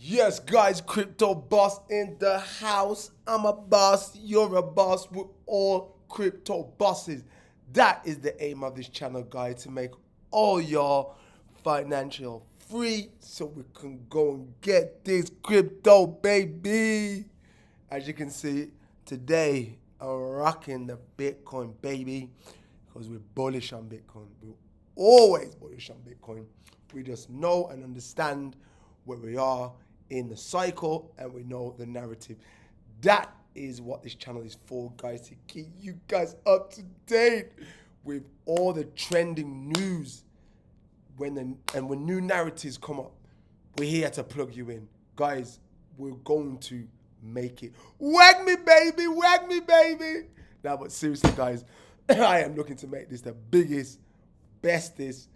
Yes, guys, crypto boss in the house. I'm a boss, you're a boss, we're all crypto bosses. That is the aim of this channel, guys, to make all y'all financial free so we can go and get this crypto, baby. As you can see, today I'm rocking the Bitcoin, baby, because we're bullish on Bitcoin. We're always bullish on Bitcoin. We just know and understand where we are in the cycle and we know the narrative. That is what this channel is for, guys, to keep you guys up to date with all the trending news. When new narratives come up, we're here to plug you in. Guys, we're going to make it. Wag me, baby, wag me, baby. Now, but seriously, guys, I am looking to make this the biggest, bestest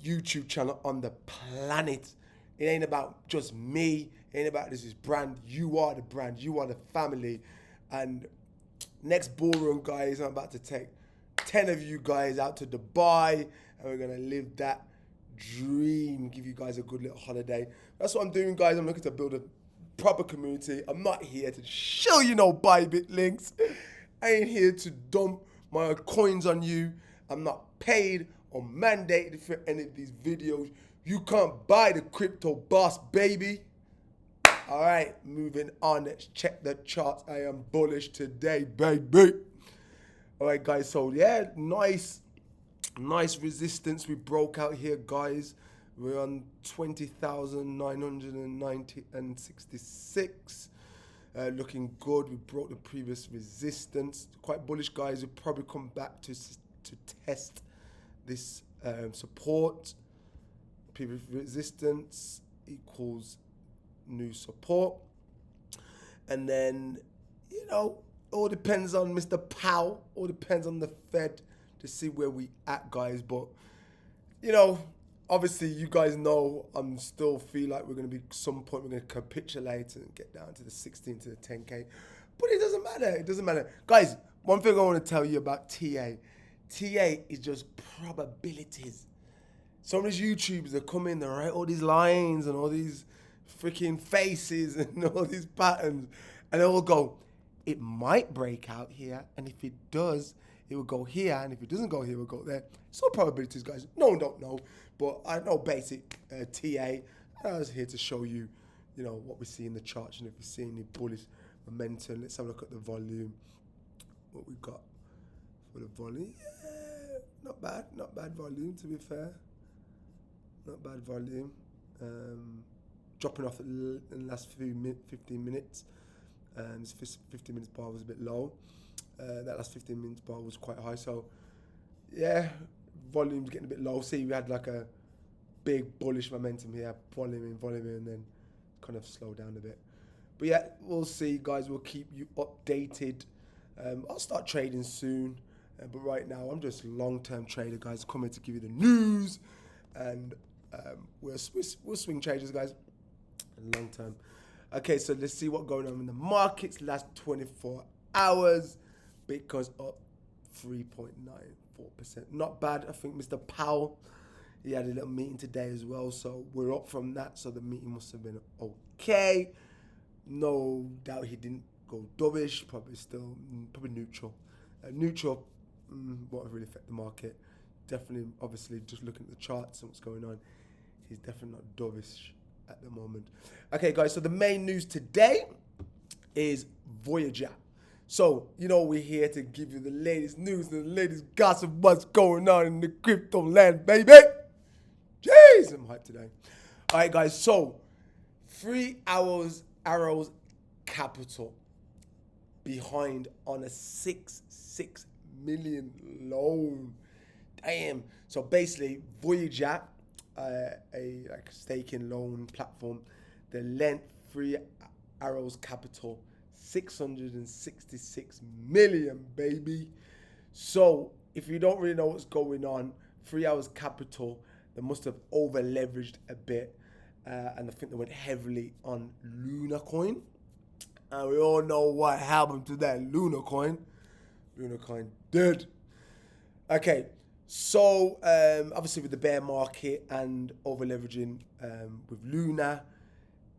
YouTube channel on the planet. It ain't about just me. It ain't about this brand. You are the brand. You are the family. And next ballroom, guys, I'm about to take 10 of you guys out to Dubai, and we're going to live that dream, give you guys a good little holiday. That's what I'm doing, guys. I'm looking to build a proper community. I'm not here to show you no Bybit links. I ain't here to dump my coins on you. I'm not paid or mandated for any of these videos. You can't buy the crypto boss, baby. All right, moving on. Let's check the charts. I am bullish today, baby. All right, guys. So yeah, nice resistance we broke out here, guys. We're on 20,966. Looking good. We broke the previous resistance. Quite bullish, guys. We'll probably come back to test this support. Previous resistance equals new support. And then, all depends on Mr. Powell. All depends on the Fed to see where we at, guys. But, obviously you guys know I'm still feel like we're going to be some point we're going to capitulate and get down to the 16 to the 10K. But it doesn't matter. It doesn't matter. Guys, one thing I want to tell you about TA. TA is just probabilities. Some of these YouTubers that come in, they write all these lines and all these freaking faces and all these patterns, and they all go, it might break out here, and if it does, it will go here, and if it doesn't go here, it will go there. It's all probabilities, guys. No one don't know, but I know basic TA. I was here to show you, what we see in the charts, and if we see any bullish momentum. Let's have a look at the volume. What we got for the volume? Yeah, not bad volume, to be fair. Not bad volume. Dropping off in the last 15 minutes. This 15 minutes bar was a bit low. That last 15 minutes bar was quite high. So, yeah, volume's getting a bit low. See, we had like a big bullish momentum here. Volume in, and then kind of slow down a bit. But yeah, we'll see, guys. We'll keep you updated. I'll start trading soon. But right now, I'm just a long-term trader, guys. Coming to give you the news. And we're swing traders, guys, long term. Okay, so let's see what's going on in the markets. Last 24 hours, Bitcoin's up 3.94%. Not bad. I think Mr. Powell, he had a little meeting today as well, so we're up from that. So the meeting must have been okay. No doubt he didn't go dovish. Probably neutral. Neutral won't really affect the market. Definitely, obviously, just looking at the charts and what's going on, he's definitely not dovish at the moment. Okay, guys, so the main news today is Voyager. So, we're here to give you the latest news and the latest gossip, what's going on in the crypto land, baby. Jeez, I'm hyped today. All right, guys, so 3 hours Arrows Capital behind on a 6 million loan. Damn. So basically, Voyager, a staking loan platform, they lent 3 Arrows Capital 666 million, baby. So if you don't really know what's going on, 3 Arrows Capital, they must have over leveraged a bit, and I think they went heavily on Luna coin. And we all know what happened to that Luna coin. Luna coin dead. Okay. So, obviously with the bear market and over leveraging with Luna,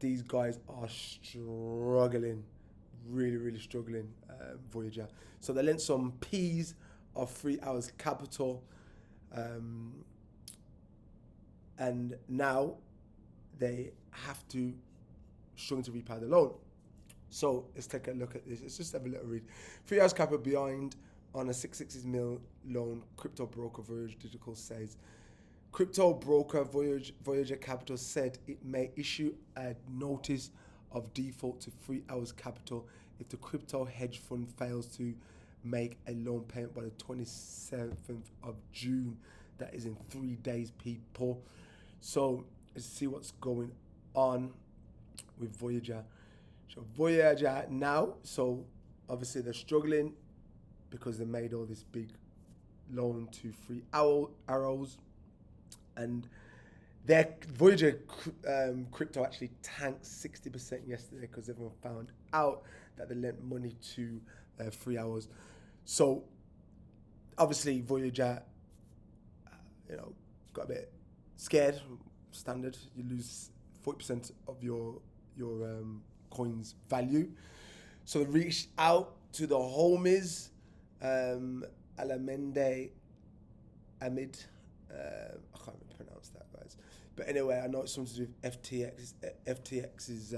these guys are struggling, really struggling, Voyager. So they lent some P's of 3 hours capital, and now they have to struggle to repay the loan. So let's take a look at this. Let's just have a little read. 3 hours capital behind on a 660 mil loan. Crypto broker Voyager Digital says. Crypto broker Voyager Capital said it may issue a notice of default to 3 hours capital if the crypto hedge fund fails to make a loan payment by the 27th of June. That is in 3 days, people. So let's see what's going on with Voyager. So Voyager now, so obviously they're struggling because they made all this big loan to 3 arrows, and their Voyager crypto actually tanked 60% yesterday because everyone found out that they lent money to 3 hours. So obviously Voyager, got a bit scared. Standard, you lose 40% of your coin's value. So they reached out to the homies, Alamende Amid. I can't even pronounce that, guys. But anyway, I know it's something to do with FTX. FTX's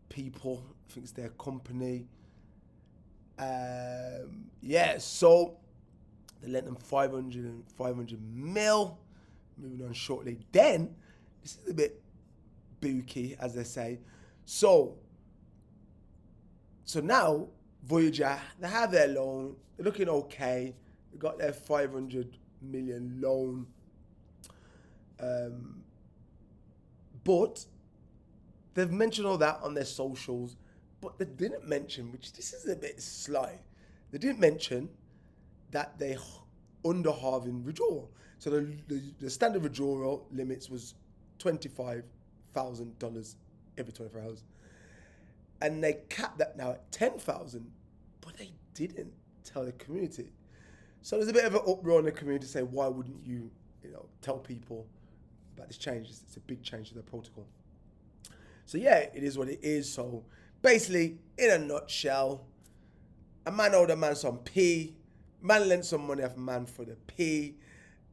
people. I think it's their company. So they lent them 500 mil. Moving on shortly. Then, this is a bit booky, as they say. So now, Voyager, they have their loan. They're looking okay. They got their 500 million loan. But they've mentioned all that on their socials. But they didn't mention, which this is a bit sly, they didn't mention that they under-halving withdrawal. So the standard withdrawal limits was $25,000 every 24 hours. And they capped that now at 10,000, but they didn't tell the community. So there's a bit of an uproar in the community saying, why wouldn't you, tell people about this change? It's a big change to the protocol. So yeah, it is what it is. So basically, in a nutshell, a man owed a man some P, man lent some money off a man for the P,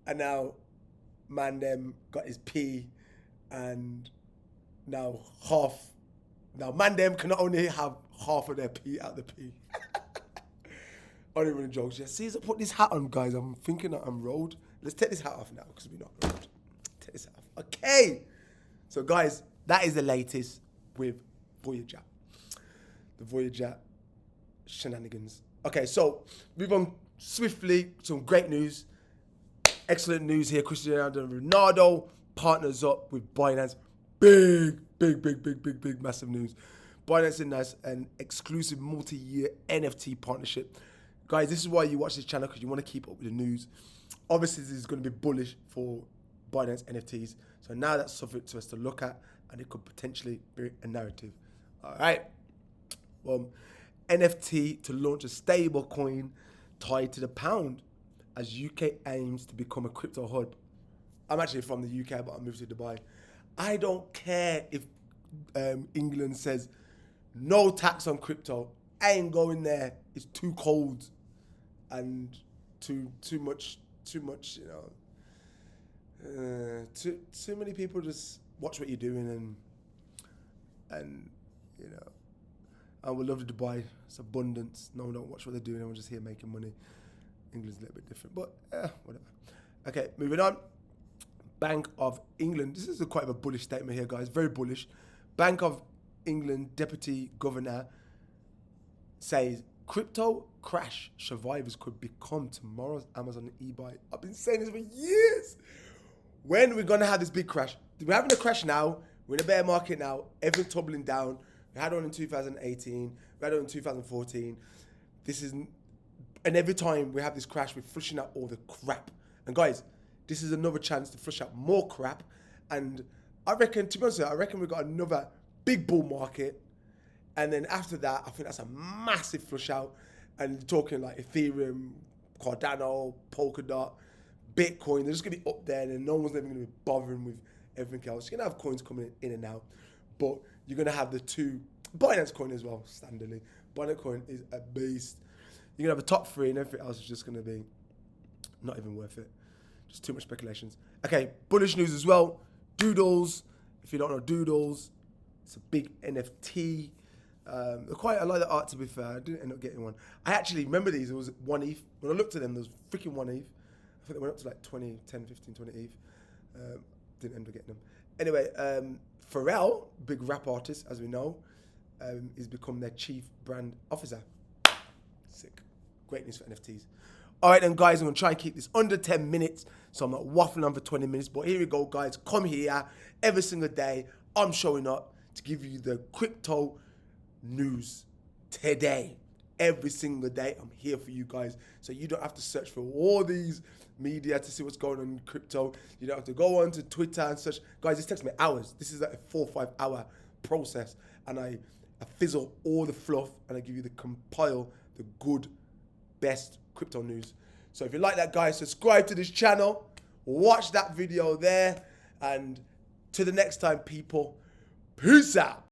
and now man them got his P, and now man them can only have half of their P out the P. I don't even joke. See, as I put this hat on, guys, I'm thinking that I'm rolled. Let's take this hat off now because we're not rolled. Take this hat off. Okay. So, guys, that is the latest with Voyager. The Voyager shenanigans. Okay, so move on swiftly. Some great news. Excellent news here. Cristiano Ronaldo partners up with Binance. Big, massive news. Binance announced an exclusive multi-year NFT partnership. Guys, this is why you watch this channel, because you want to keep up with the news. Obviously, this is going to be bullish for Binance NFTs. So now that's something to us to look at, and it could potentially be a narrative. All right. NFT to launch a stable coin tied to the pound as UK aims to become a crypto hub. I'm actually from the UK, but I moved to Dubai. I don't care if England says no tax on crypto. I ain't going there. It's too cold and too much. Too many people just watch what you're doing and we love Dubai. It's abundance. No one don't watch what they're doing. Everyone's just here making money. England's a little bit different, but whatever. Okay, moving on. Bank of England. This is quite a bullish statement here, guys. Very bullish. Bank of England Deputy Governor says crypto crash survivors could become tomorrow's Amazon and eBay. I've been saying this for years. When are we going to have this big crash? We're having a crash now. We're in a bear market now. Everything's tumbling down. We had one in 2018. We had one in 2014. And every time we have this crash, we're flushing out all the crap. And guys, this is another chance to flush out more crap. And I reckon, to be honest, we've got another big bull market. And then after that, I think that's a massive flush out. And talking like Ethereum, Cardano, Polkadot, Bitcoin. They're just going to be up there, and then no one's ever going to be bothering with everything else. You're going to have coins coming in and out, but you're going to have the two. Binance coin as well, standardly. Binance coin is a beast. You're going to have a top three, and everything else is just going to be not even worth it. Just too much speculations. Okay, bullish news as well. Doodles. If you don't know Doodles, it's a big NFT. I like the art, to be fair. I didn't end up getting one. I actually remember these. It was 1 ETH. When I looked at them, there was freaking 1 ETH. I think they went up to like 20, 10, 15, 20 ETH. Didn't end up getting them. Anyway, Pharrell, big rap artist, as we know, he's become their chief brand officer. Sick. Great news for NFTs. All right, then, guys, I'm going to try and keep this under 10 minutes, so I'm not waffling on for 20 minutes. But here we go, guys. Come here every single day. I'm showing up to give you the crypto news today. Every single day, I'm here for you guys. So you don't have to search for all these media to see what's going on in crypto. You don't have to go on to Twitter and such. Guys, this takes me hours. This is like a 4 or 5 hour process. And I fizzle all the fluff and I give you the compile, the good, best crypto news. So if you like that, guys, subscribe to this channel. Watch that video there. And to the next time, people, peace out.